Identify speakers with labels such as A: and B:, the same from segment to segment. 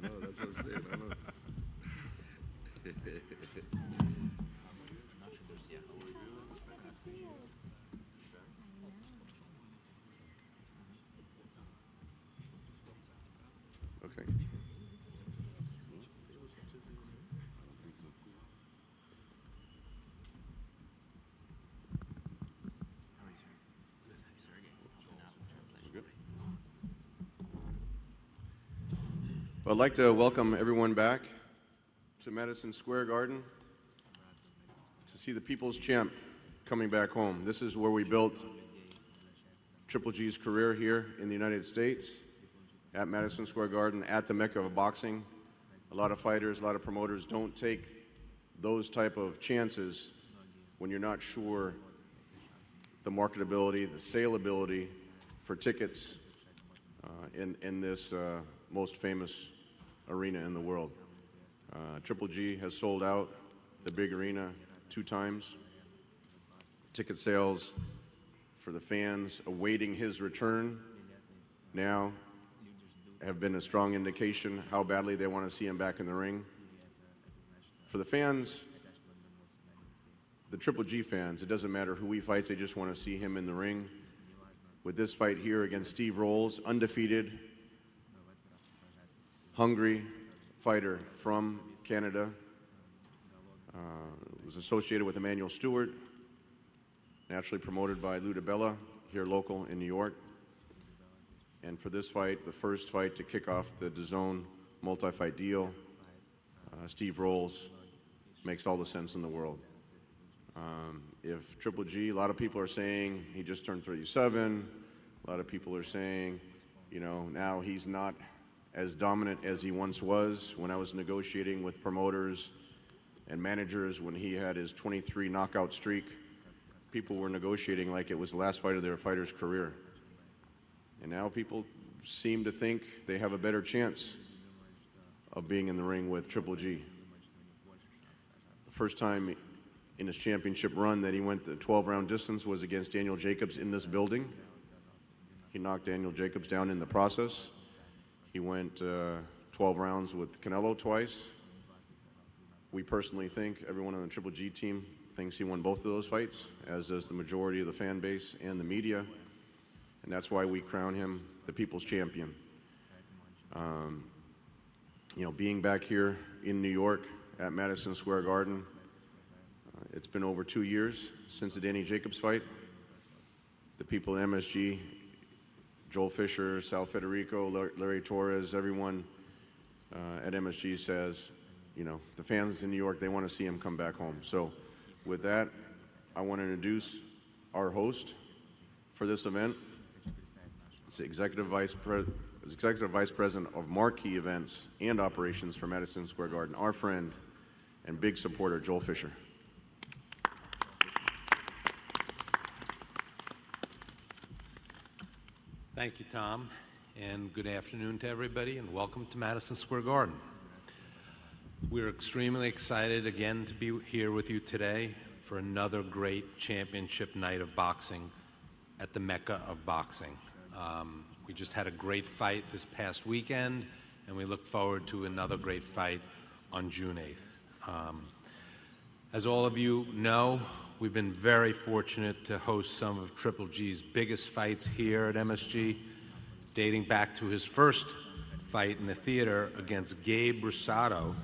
A: know. That's what I'm saying. I know. Okay. Good. Well, I'd like to welcome everyone back to Madison Square Garden to see the People's Champ coming back home. This is where we built Triple G's career here in the United States, at Madison Square Garden, at the Mecca of boxing. A lot of fighters, a lot of promoters don't take those type of chances when you're not sure the marketability, the saleability for tickets in this most famous arena in the world. Triple G has sold out the big arena 2 times. Ticket sales for the fans awaiting his return now have been a strong indication how badly they want to see him back in the ring. For the fans, the Triple G fans, it doesn't matter who he fights, they just want to see him in the ring. With this fight here against Steve Rolls, undefeated, hungry fighter from Canada, was associated with Emmanuel Stewart, naturally promoted by Lou DiBella, here local in New York. And for this fight, the first fight to kick off the Dazn multi-fight deal, Steve Rolls makes all the sense in the world. If Triple G, a lot of people are saying he just turned 37. A lot of people are saying, you know, now he's not as dominant as he once was. When I was negotiating with promoters and managers when he had his 23 knockout streak, people were negotiating like it was the last fight of their fighter's career. And now people seem to think they have a better chance of being in the ring with Triple G. The first time in his championship run that he went the 12-round distance was against Daniel Jacobs in this building. He knocked Daniel Jacobs down in the process. He went 12 rounds with Canelo twice. We personally think, everyone on the Triple G team thinks he won both of those fights, as does the majority of the fan base and the media. And that's why we crown him the People's Champion. You know, being back here in New York at Madison Square Garden, it's been over 2 years since the Danny Jacobs fight. The people at MSG, Joel Fisher, Sal Federico, Larry Torres, everyone at MSG says, you know, the fans in New York, they want to see him come back home. So with that, I want to introduce our host for this event. It's the Executive Vice President of Marquee Events and Operations for Madison Square Garden, our friend and big supporter, Joel Fisher.
B: Thank you, Tom, and good afternoon to everybody, and welcome to Madison Square Garden. We're extremely excited again to be here with you today for another great championship night of boxing at the Mecca of boxing. We just had a great fight this past weekend, and we look forward to another great fight on June 8th. As all of you know, we've been very fortunate to host some of Triple G's biggest fights here at MSG, dating back to his first fight in the theater against Gabe Rosado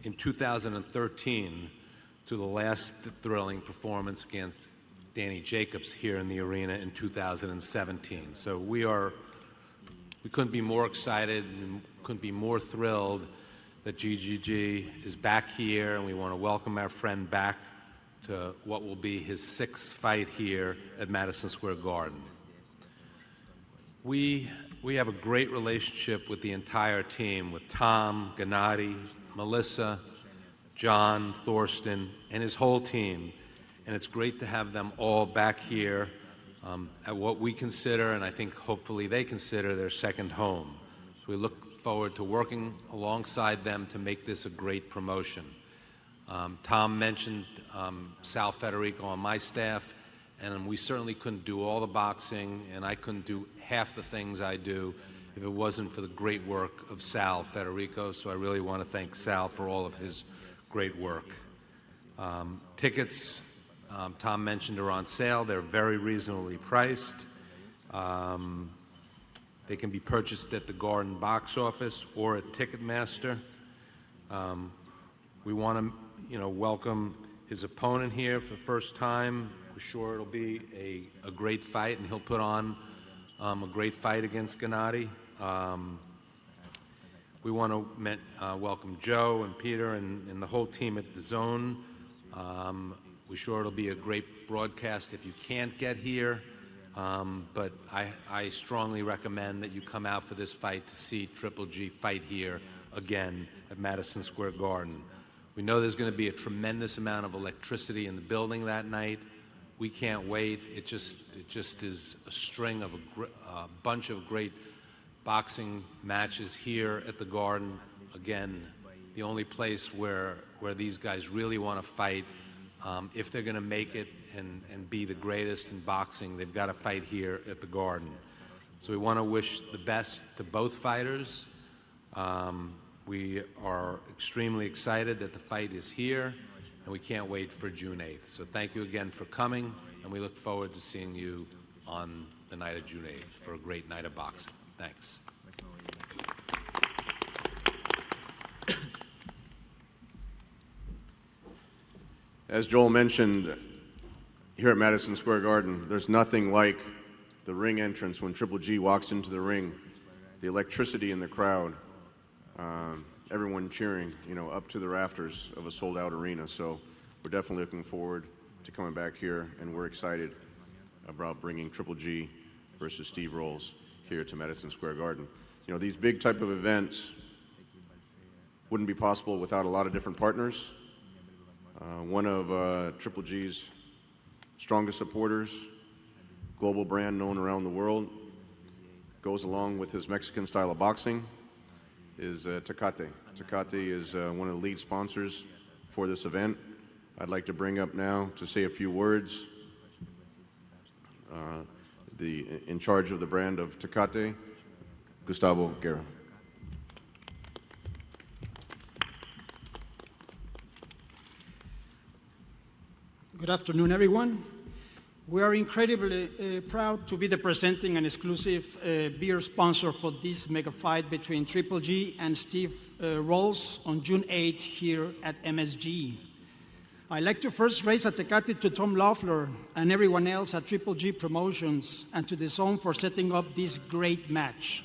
B: in 2013 to the last thrilling performance against Danny Jacobs here in the arena in 2017. So we couldn't be more excited and couldn't be more thrilled that GGG is back here, and we want to welcome our friend back to what will be his 6th fight here at Madison Square Garden. We have a great relationship with the entire team, with Tom, Gennady, Melissa, John, Thorsten, and his whole team. And it's great to have them all back here at what we consider, and I think hopefully they consider, their second home. So we look forward to working alongside them to make this a great promotion. Tom mentioned Sal Federico on my staff, and we certainly couldn't do all the boxing, and I couldn't do half the things I do if it wasn't for the great work of Sal Federico. So I really want to thank Sal for all of his great work. Tickets, Tom mentioned, are on sale. They're very reasonably priced. They can be purchased at the Garden box office or at Ticketmaster. We want to, welcome his opponent here for the first time. We're sure it'll be a great fight, and he'll put on a great fight against Gennady. We want to welcome Joe and Peter and the whole team at Dazn. We're sure it'll be a great broadcast if you can't get here, but I strongly recommend that you come out for this fight to see Triple G fight here again at Madison Square Garden. We know there's going to be a tremendous amount of electricity in the building that night. We can't wait. It just is a string of a bunch of great boxing matches here at the Garden. Again, the only place where these guys really want to fight. If they're going to make it and be the greatest in boxing, they've got to fight here at the Garden. So we want to wish the best to both fighters. We are extremely excited that the fight is here, and we can't wait for June 8th. So thank you again for coming, and we look forward to seeing you on the night of June 8th for a great night of boxing. Thanks.
A: As Joel mentioned, here at Madison Square Garden, there's nothing like the ring entrance when Triple G walks into the ring. The electricity in the crowd, everyone cheering, up to the rafters of a sold-out arena. So we're definitely looking forward to coming back here, and we're excited about bringing Triple G versus Steve Rolls here to Madison Square Garden. These big type of events wouldn't be possible without a lot of different partners. One of Triple G's strongest supporters, global brand known around the world, goes along with his Mexican style of boxing, is Tecate. Tecate is one of the lead sponsors for this event. I'd like to bring up now to say a few words in charge of the brand of Tecate, Gustavo Guerra.
C: Good afternoon, everyone. We are incredibly proud to be the presenting and exclusive beer sponsor for this mega fight between Triple G and Steve Rolls on June 8th here at MSG. I'd like to first raise a Tecate to Tom Loeffler and everyone else at Triple G Promotions and to Dazn for setting up this great match.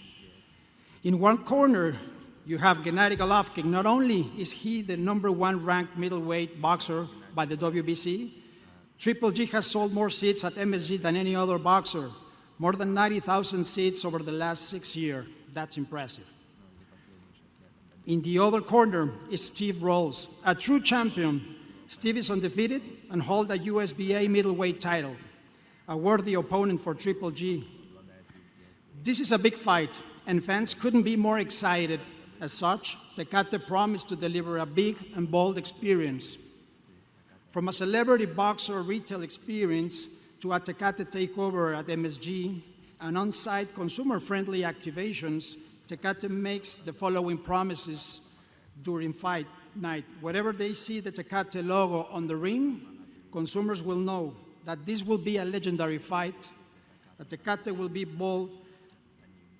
C: In one corner, you have Gennady Golovkin. Not only is he the #1 ranked middleweight boxer by the WBC, Triple G has sold more seats at MSG than any other boxer, more than 90,000 seats over the last 6 years. That's impressive. In the other corner is Steve Rolls, a true champion. Steve is undefeated and holds a USBA middleweight title, a worthy opponent for Triple G. This is a big fight, and fans couldn't be more excited. As such, Tecate promised to deliver a big and bold experience. From a celebrity boxer retail experience to a Tecate takeover at MSG and on-site consumer-friendly activations, Tecate makes the following promises during fight night. Wherever they see the Tecate logo on the ring, consumers will know that this will be a legendary fight, that Tecate will be bold,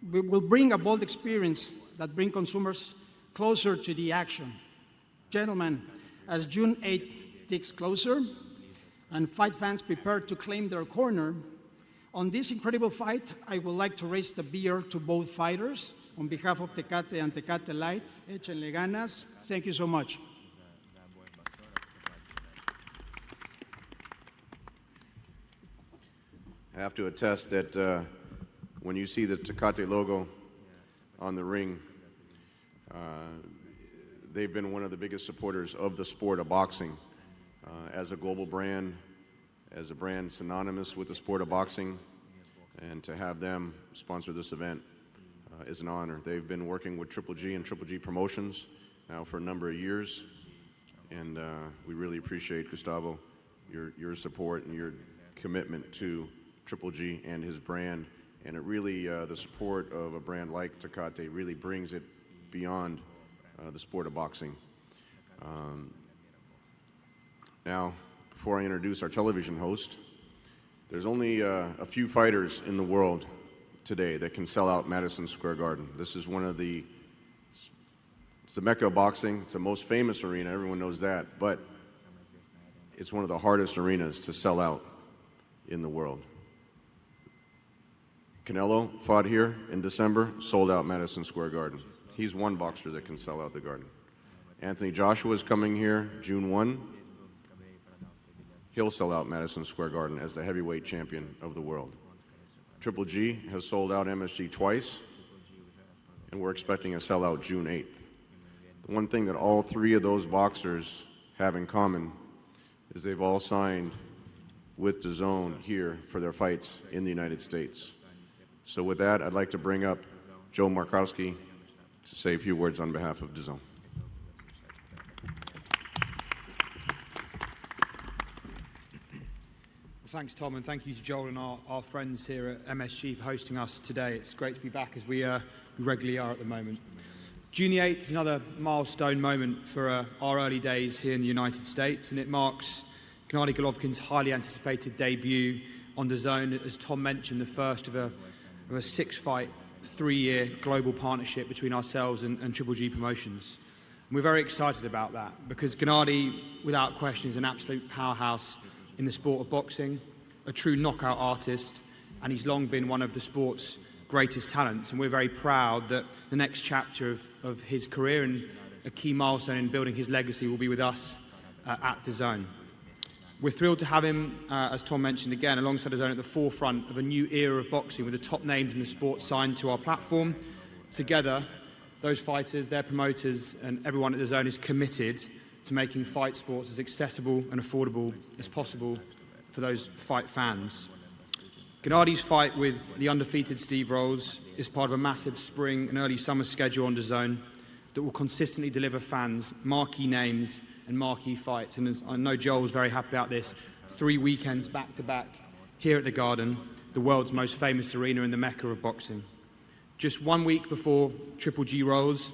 C: will bring a bold experience that brings consumers closer to the action. Gentlemen, as June 8th ticks closer and fight fans prepare to claim their corner, on this incredible fight, I would like to raise the beer to both fighters. On behalf of Tecate and Tecate Light, échenle ganas. Thank you so much.
A: I have to attest that when you see the Tecate logo on the ring, they've been one of the biggest supporters of the sport of boxing. As a global brand, as a brand synonymous with the sport of boxing, and to have them sponsor this event is an honor. They've been working with Triple G and Triple G Promotions now for a number of years, and we really appreciate, Gustavo, your support and your commitment to Triple G and his brand And it really, the support of a brand like Tecate really brings it beyond the sport of boxing. Now, before I introduce our television host, there's only a few fighters in the world today that can sell out Madison Square Garden. This is it's the Mecca of boxing. It's the most famous arena, everyone knows that, but it's one of the hardest arenas to sell out in the world. Canelo fought here in December, sold out Madison Square Garden. He's one boxer that can sell out the Garden. Anthony Joshua is coming here June 1. He'll sell out Madison Square Garden as the heavyweight champion of the world. Triple G has sold out MSG twice, and we're expecting a sellout June 8th. The one thing that all three of those boxers have in common is they've all signed with Dazn here for their fights in the United States. So with that, I'd like to bring up Joe Markowski to say a few words on behalf of Dazn.
D: Thanks, Tom, and thank you to Joel and our friends here at MSG for hosting us today. It's great to be back as we regularly are at the moment. June 8th is another milestone moment for our early days here in the United States, and it marks Gennady Golovkin's highly anticipated debut on Dazn. As Tom mentioned, the first of a six-fight, 3-year global partnership between ourselves and Triple G Promotions. And we're very excited about that because Gennady, without question, is an absolute powerhouse in the sport of boxing, a true knockout artist, and he's long been one of the sport's greatest talents. And we're very proud that the next chapter of his career and a key milestone in building his legacy will be with us at Dazn. We're thrilled to have him, as Tom mentioned again, alongside Dazn at the forefront of a new era of boxing with the top names in the sport signed to our platform. Together, those fighters, their promoters, and everyone at Dazn is committed to making fight sports as accessible and affordable as possible for those fight fans. Gennady's fight with the undefeated Steve Rolls is part of a massive spring and early summer schedule on Dazn that will consistently deliver fans marquee names and marquee fights. And as I know Joel was very happy about this, 3 weekends back-to-back here at the Garden, the world's most famous arena in the Mecca of boxing. Just 1 week before Triple G rolls,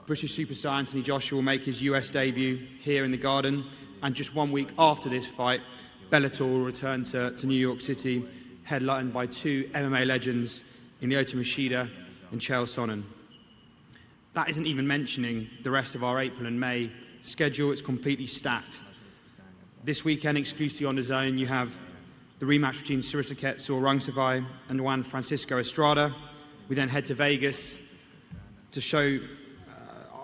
D: British superstar Anthony Joshua will make his US debut here in the Garden, and just 1 week after this fight, Bellator will return to New York City, headlined by 2 MMA legends in Lyoto Machida and Chael Sonnen. That isn't even mentioning the rest of our April and May schedule. It's completely stacked. This weekend, exclusively on Dazn, you have the rematch between Surisaket Rungvisai and Juan Francisco Estrada. We then head to Vegas to show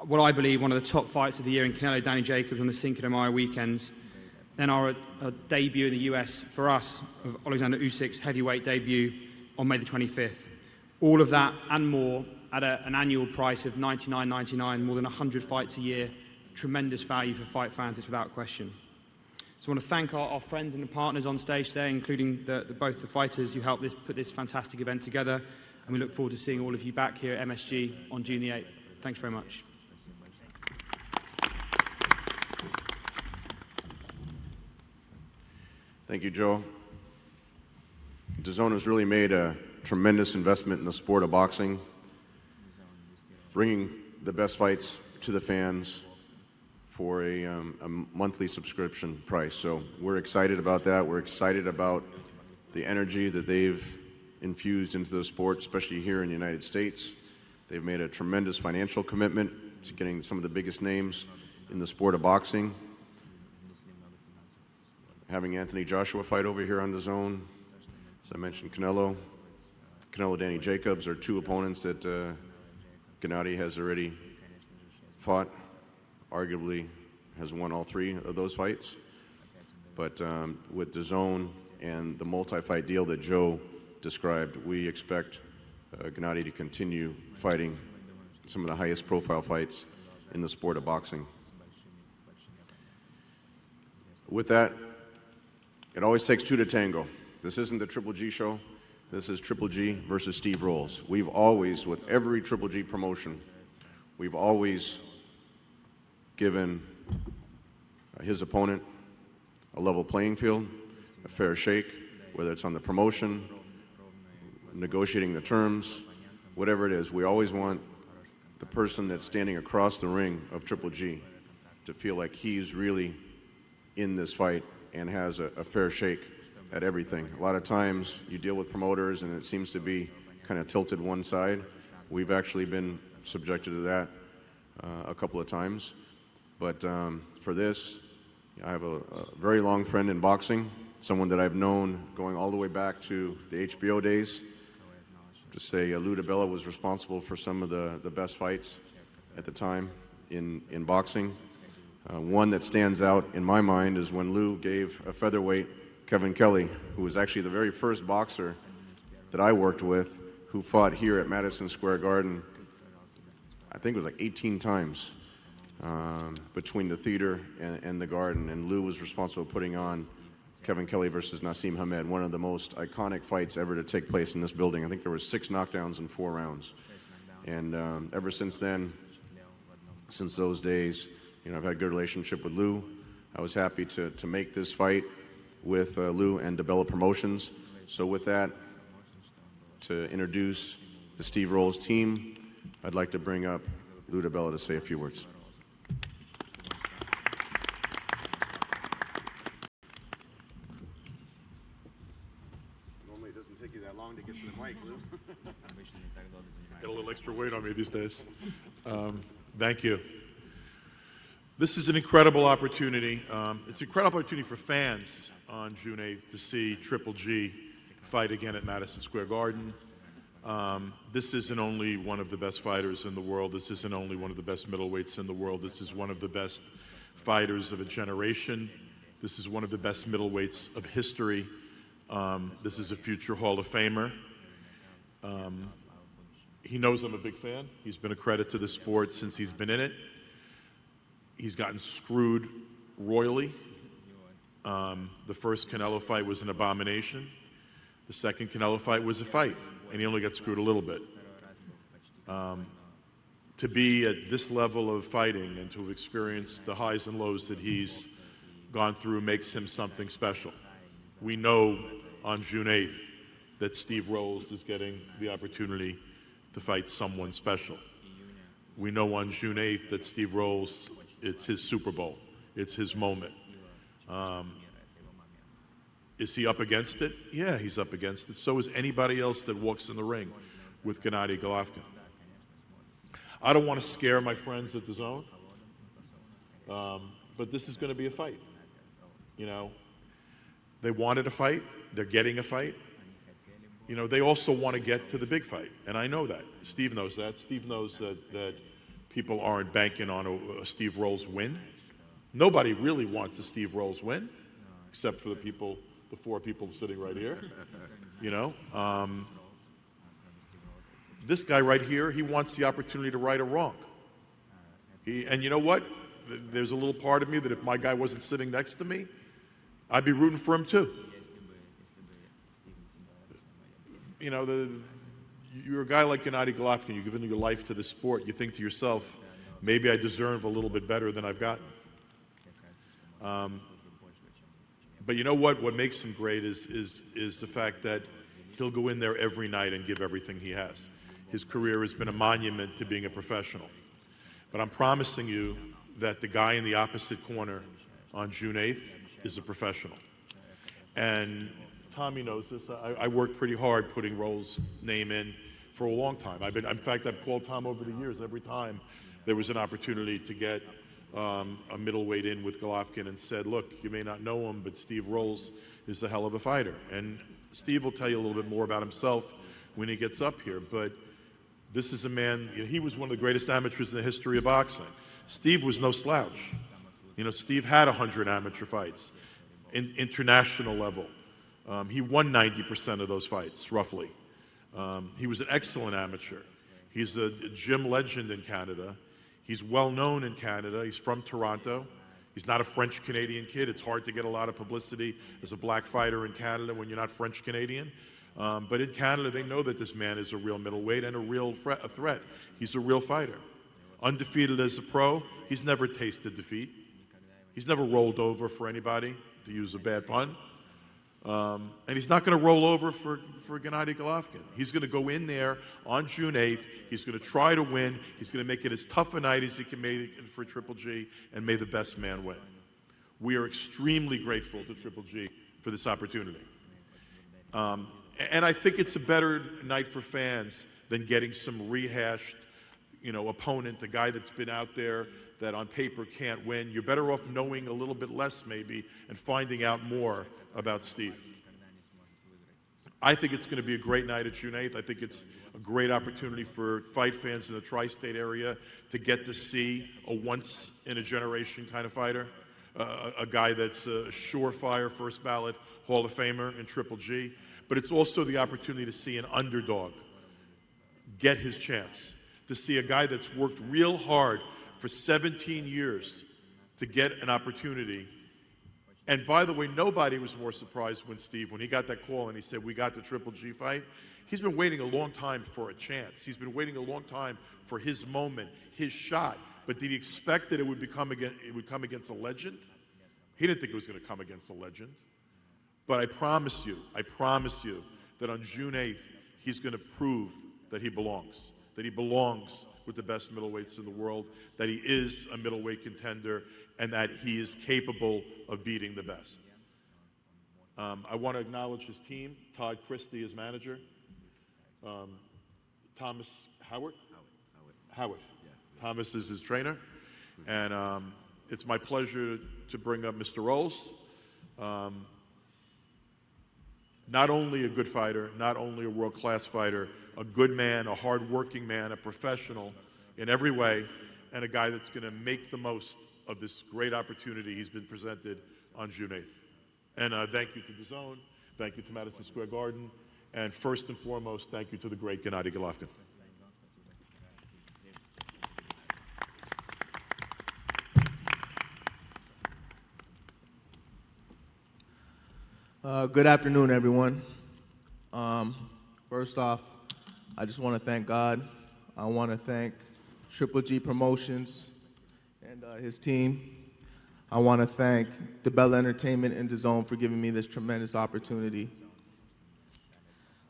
D: what I believe one of the top fights of the year in Canelo Danny Jacobs on the Cinco de Mayo weekends. Then our debut in the US for us of Alexander Usyk's heavyweight debut on May the 25th. All of that and more at an annual price of $99.99, more than 100 fights a year. Tremendous value for fight fans, it's without question. So I want to thank our friends and partners on stage today, including both the fighters who helped put this fantastic event together. And we look forward to seeing all of you back here at MSG on June the 8th. Thanks very much.
A: Thank you, Joe. Dazn has really made a tremendous investment in the sport of boxing, bringing the best fights to the fans for a monthly subscription price. So we're excited about that. We're excited about the energy that they've infused into the sport, especially here in the United States. They've made a tremendous financial commitment to getting some of the biggest names in the sport of boxing. Having Anthony Joshua fight over here on Dazn, as I mentioned, Canelo Danny Jacobs are 2 opponents that Gennady has already fought, arguably has won all 3 of those fights. But with Dazn and the multi-fight deal that Joe described, we expect Gennady to continue fighting some of the highest profile fights in the sport of boxing. With that, it always takes 2 to tango. This isn't the Triple G show. This is Triple G versus Steve Rolls. We've always, with every Triple G promotion, we've always given his opponent a level playing field, a fair shake, whether it's on the promotion, negotiating the terms, whatever it is. We always want the person that's standing across the ring of Triple G to feel like he's really in this fight and has a fair shake at everything. A lot of times you deal with promoters and it seems to be kind of tilted one side. We've actually been subjected to that a couple of times. But for this, I have a very long friend in boxing, someone that I've known going all the way back to the HBO days. To say Lou DiBella was responsible for some of the best fights at the time in boxing. One that stands out in my mind is when Lou gave a featherweight, Kevin Kelly, who was actually the very first boxer that I worked with, who fought here at Madison Square Garden, I think it was like 18 times between the theater and the Garden, and Lou was responsible for putting on Kevin Kelly versus Nassim Hamed, one of the most iconic fights ever to take place in this building. I think there were 6 knockdowns in 4 rounds. And ever since then, since those days, you know, I've had a good relationship with Lou. I was happy to make this fight with Lou and DiBella Promotions. So with that, to introduce the Steve Rolls team, I'd like to bring up Lou DiBella to say a few words. Normally it doesn't take you that long to get to the mic, Lou.
E: Got a little extra weight on me these days. Thank you. This is an incredible opportunity. It's an incredible opportunity for fans on June 8th to see Triple G fight again at Madison Square Garden. This isn't only one of the best fighters in the world. This isn't only one of the best middleweights in the world. This is one of the best fighters of a generation. This is one of the best middleweights of history. This is a future Hall of Famer. He knows I'm a big fan. He's been a credit to the sport since he's been in it. He's gotten screwed royally. The first Canelo fight was an abomination. The second Canelo fight was a fight, and he only got screwed a little bit. To be at this level of fighting and to have experienced the highs and lows that he's gone through makes him something special. We know on June 8th that Steve Rolls is getting the opportunity to fight someone special. We know on June 8th that Steve Rolls, it's his Super Bowl. It's his moment. Is he up against it? Yeah, he's up against it. So is anybody else that walks in the ring with Gennady Golovkin. I don't want to scare my friends at the Zone, but this is going to be a fight. You know, they wanted a fight. They're getting a fight. You know, they also want to get to the big fight, and I know that. Steve knows that. Steve knows that people aren't banking on a Steve Rolls win. Nobody really wants a Steve Rolls win, except for the 4 people sitting right here. You know, this guy right here, he wants the opportunity to right a wrong. And you know what? There's a little part of me that if my guy wasn't sitting next to me, I'd be rooting for him too. You know, you're a guy like Gennady Golovkin, you've given your life to the sport, you think to yourself, maybe I deserve a little bit better than I've gotten. But you know what? What makes him great is the fact that he'll go in there every night and give everything he has. His career has been a monument to being a professional. But I'm promising you that the guy in the opposite corner on June 8th is a professional. And Tommy knows this. I worked pretty hard putting Rolls' name in for a long time. In fact, I've called Tom over the years every time there was an opportunity to get a middleweight in with Golovkin and said, look, you may not know him, but Steve Rolls is a hell of a fighter. And Steve will tell you a little bit more about himself when he gets up here. But this is a man, you know, he was one of the greatest amateurs in the history of boxing. Steve was no slouch. You know, Steve had 100 amateur fights, international level. He won 90% of those fights, roughly. He was an excellent amateur. He's a gym legend in Canada. He's well known in Canada. He's from Toronto. He's not a French-Canadian kid. It's hard to get a lot of publicity as a black fighter in Canada when you're not French-Canadian. But in Canada, they know that this man is a real middleweight and a real threat. He's a real fighter. Undefeated as a pro. He's never tasted defeat. He's never rolled over for anybody, to use a bad pun. And he's not going to roll over for Gennady Golovkin. He's going to go in there on June 8th. He's going to try to win. He's going to make it as tough a night as he can make it for Triple G, and may the best man win. We are extremely grateful to Triple G for this opportunity. And I think it's a better night for fans than getting some rehashed, opponent, the guy that's been out there that on paper can't win. You're better off knowing a little bit less maybe and finding out more about Steve. I think it's going to be a great night at June 8th. I think it's a great opportunity for fight fans in the tri-state area to get to see a once-in-a-generation kind of fighter, a guy that's a surefire first ballot Hall of Famer in Triple G. But it's also the opportunity to see an underdog get his chance, to see a guy that's worked real hard for 17 years to get an opportunity. And by the way, nobody was more surprised when he got that call and he said, we got the Triple G fight. He's been waiting a long time for a chance. He's been waiting a long time for his moment, his shot. But did he expect that it would come against a legend? He didn't think it was going to come against a legend. But I promise you that on June 8th, he's going to prove that he belongs with the best middleweights in the world, that he is a middleweight contender, and that he is capable of beating the best. I want to acknowledge his team, Todd Christie, his manager, Thomas Howard? Howard. Yeah. Thomas is his trainer, and it's my pleasure to bring up Mr. Rolls. Not only a good fighter, not only a world-class fighter, a good man, a hard-working man, a professional in every way, and a guy that's going to make the most of this great opportunity he's been presented on June 8th. And thank you to Dazn, thank you to Madison Square Garden, and first and foremost, thank you to the great Gennady Golovkin.
F: Good afternoon, everyone. First off, I just want to thank God. I want to thank Triple G Promotions and his team. I want to thank DeBella Entertainment and Dazn for giving me this tremendous opportunity.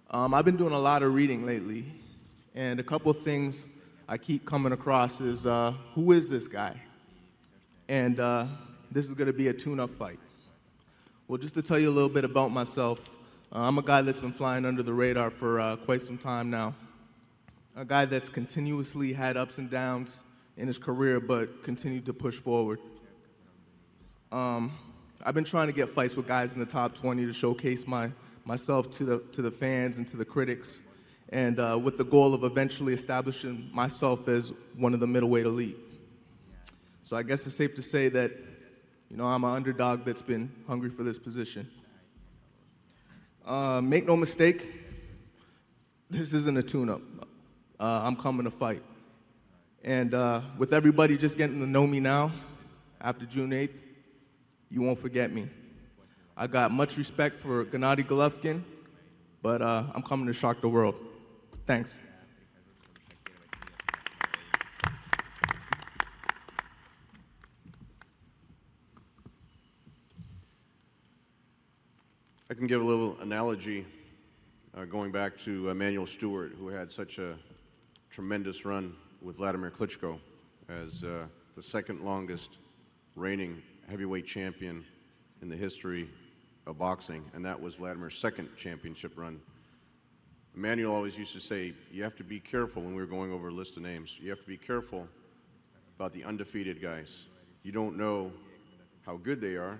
F: I've been doing a lot of reading lately, and a couple of things I keep coming across is, who is this guy? And this is going to be a tune-up fight. Well, just to tell you a little bit about myself, I'm a guy that's been flying under the radar for quite some time now. A guy that's continuously had ups and downs in his career, but continued to push forward. I've been trying to get fights with guys in the top 20 to showcase myself to the fans and to the critics, and with the goal of eventually establishing myself as one of the middleweight elite. So I guess it's safe to say that I'm an underdog that's been hungry for this position. Make no mistake, this isn't a tune-up. I'm coming to fight. And with everybody just getting to know me now, after June 8th, you won't forget me. I got much respect for Gennady Golovkin, but I'm coming to shock the world. Thanks.
A: I can give a little analogy going back to Emanuel Stewart, who had such a tremendous run with Vladimir Klitschko as the second longest reigning heavyweight champion in the history of boxing, and that was Vladimir's second championship run. Emanuel always used to say, you have to be careful when we were going over a list of names. You have to be careful about the undefeated guys. You don't know how good they are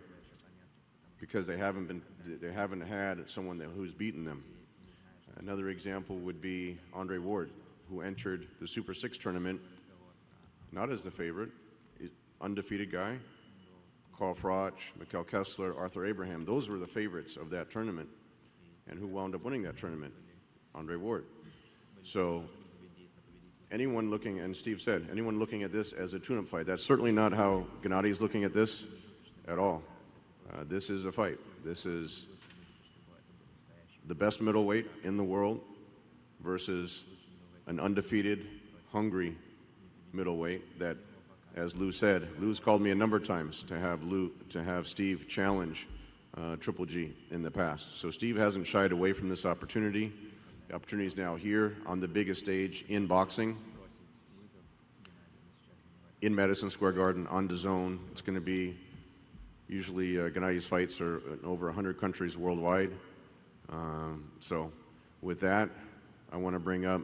A: because they haven't had someone who's beaten them. Another example would be Andre Ward, who entered the Super 6 tournament not as the favorite, undefeated guy. Carl Froch, Mikkel Kessler, Arthur Abraham, those were the favorites of that tournament. And who wound up winning that tournament? Andre Ward. So anyone looking, and Steve said, anyone looking at this as a tune-up fight, that's certainly not how Gennady is looking at this at all. This is a fight. This is the best middleweight in the world versus an undefeated, hungry middleweight that, as Lou said, Lou's called me a number of times to have Steve challenge Triple G in the past. So Steve hasn't shied away from this opportunity. The opportunity is now here on the biggest stage in boxing, in Madison Square Garden, on Dazn. It's going to be, usually Gennady's fights are in over 100 countries worldwide. So with that, I want to bring up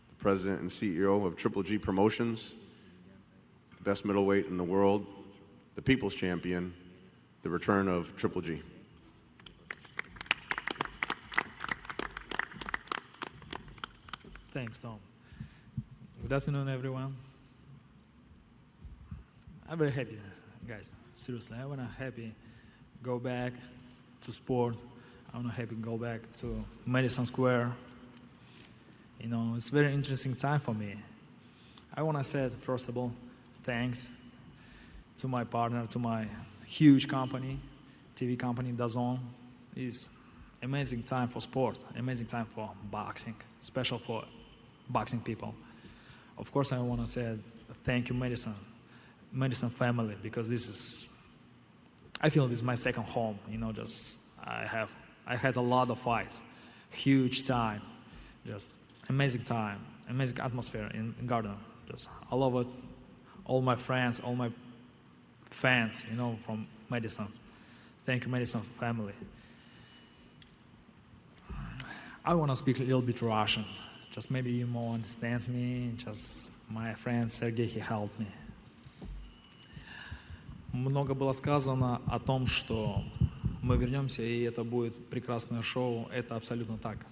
A: the president and CEO of Triple G Promotions, the best middleweight in the world, the people's champion, the return of Triple G.
G: Thanks, Tom. Good afternoon, everyone. I'm very happy, guys. Seriously, I want to happy go back to sport. I want to happy go back to Madison Square. You know, it's very interesting time for me. I want to say, first of all, thanks to my partner, to my huge company, TV company, Dazn. It's amazing time for sport, amazing time for boxing, special for boxing people. Of course, I want to say thank you, Madison family, because this is, I feel this is my second home. You know, just I had a lot of fights, huge time, just amazing time, amazing atmosphere in Garden. Just I love it. All my friends, all my fans, you know, from Madison. Thank you, Madison family. I want to speak a little bit Russian. Just maybe you more understand me. Just my friend Sergey, he helped me. Много было сказано о том, что мы вернемся, и это будет прекрасное шоу. Это абсолютно так.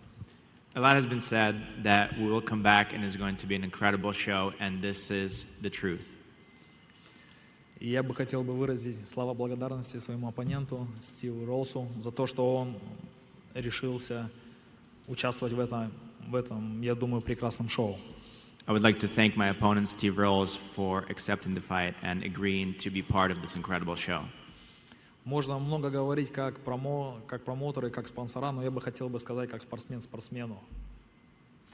H: A lot has been said that we will come back and it's going to be an incredible show, and this is the truth.
G: И я бы хотел бы выразить слова благодарности своему оппоненту Стиву Ролсу за то, что он решился участвовать в этом, я думаю, прекрасном шоу.
H: I would like to thank my opponent, Steve Rolls, for accepting the fight and agreeing to be part of this incredible show.
G: Можно много говорить как промоутеры, как спонсора, но я бы хотел бы сказать как спортсмен спортсмену.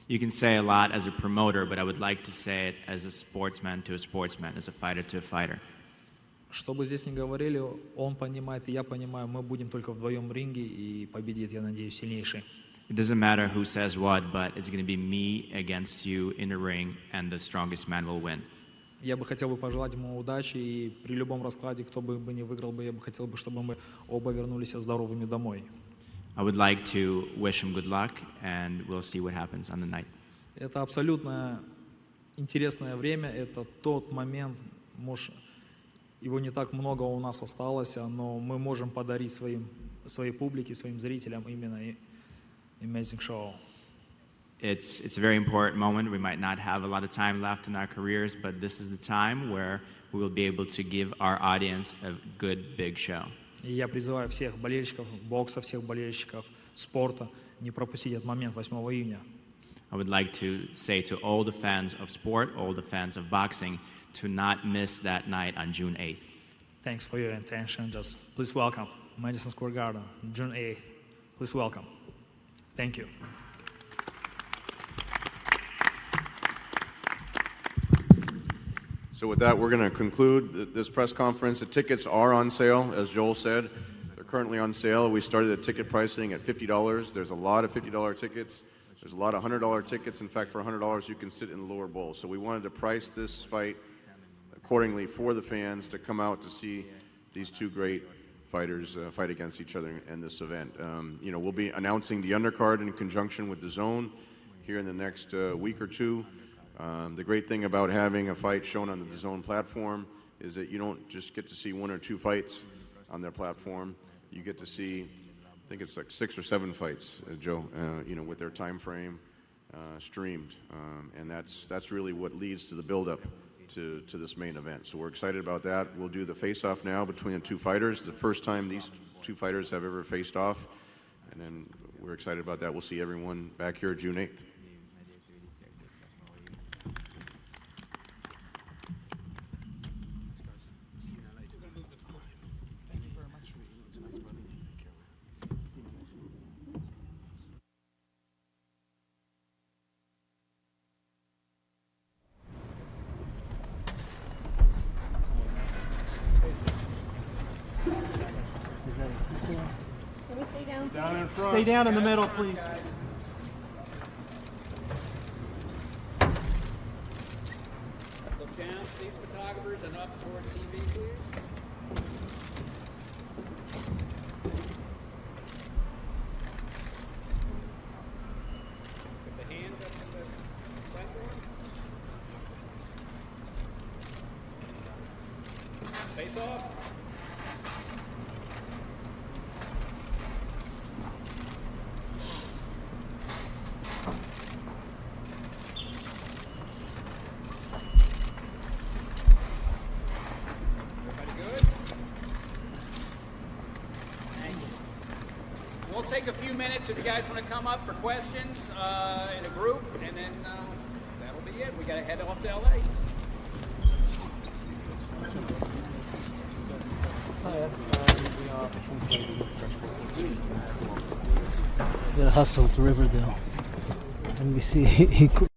H: You can say a lot as a promoter, but I would like to say it as a sportsman to a sportsman, as a fighter to a fighter.
G: Что бы здесь ни говорили, он понимает и я понимаю, мы будем только вдвоем в ринге и победит, я надеюсь, сильнейший.
H: It doesn't matter who says what, but it's going to be me against you in the ring, and the strongest man will win.
G: Я бы хотел бы пожелать ему удачи, и при любом раскладе, кто бы не выиграл бы, я бы хотел бы, чтобы мы оба вернулись здоровыми домой.
H: I would like to wish him good luck, and we'll see what happens on the night.
G: Это абсолютно интересное время, это тот момент, может, его не так много у нас осталось, но мы можем подарить своей публике, своим зрителям именно amazing show.
H: It's a very important moment. We might not have a lot of time left in our careers, but this is the time where we will be able to give our audience a good, big show.
G: И я призываю всех болельщиков бокса, всех болельщиков спорта не пропустить этот момент 8 июня.
H: I would like to say to all the fans of sport, all the fans of boxing, to not miss that night on June 8th.
G: Thanks for your attention. Just please welcome Madison Square Garden, June 8th. Please welcome. Thank you.
A: So with that, we're going to conclude this press conference. The tickets are on sale, as Joel said. They're currently on sale. We started the ticket pricing at $50. There's a lot of $50 tickets. There's a lot of $100 tickets. In fact, for $100, you can sit in the lower bowl. So we wanted to price this fight accordingly for the fans to come out to see these two great fighters fight against each other in this event. We'll be announcing the undercard in conjunction with Dazn here in the next week or two. The great thing about having a fight shown on the Dazn platform is that you don't just get to see one or two fights on their platform. You get to see, I think it's like 6 or 7 fights, Joe, with their time frame streamed. And that's really what leads to the buildup to this main event. So we're excited about that. We'll do the face-off now between the two fighters. The first time these two fighters have ever faced off. And then we're excited about that. We'll see everyone back here June 8th. Down in front.
I: Stay down in the middle, please.
J: Look down, please, photographers, and up toward TV, please. Put the hand up to the platform. Face off. We'll take a few minutes if you guys want to come up for questions in a group, and then that'll be it. We got to head off to LA.
I: Got to hustle to Riverdale. NBC.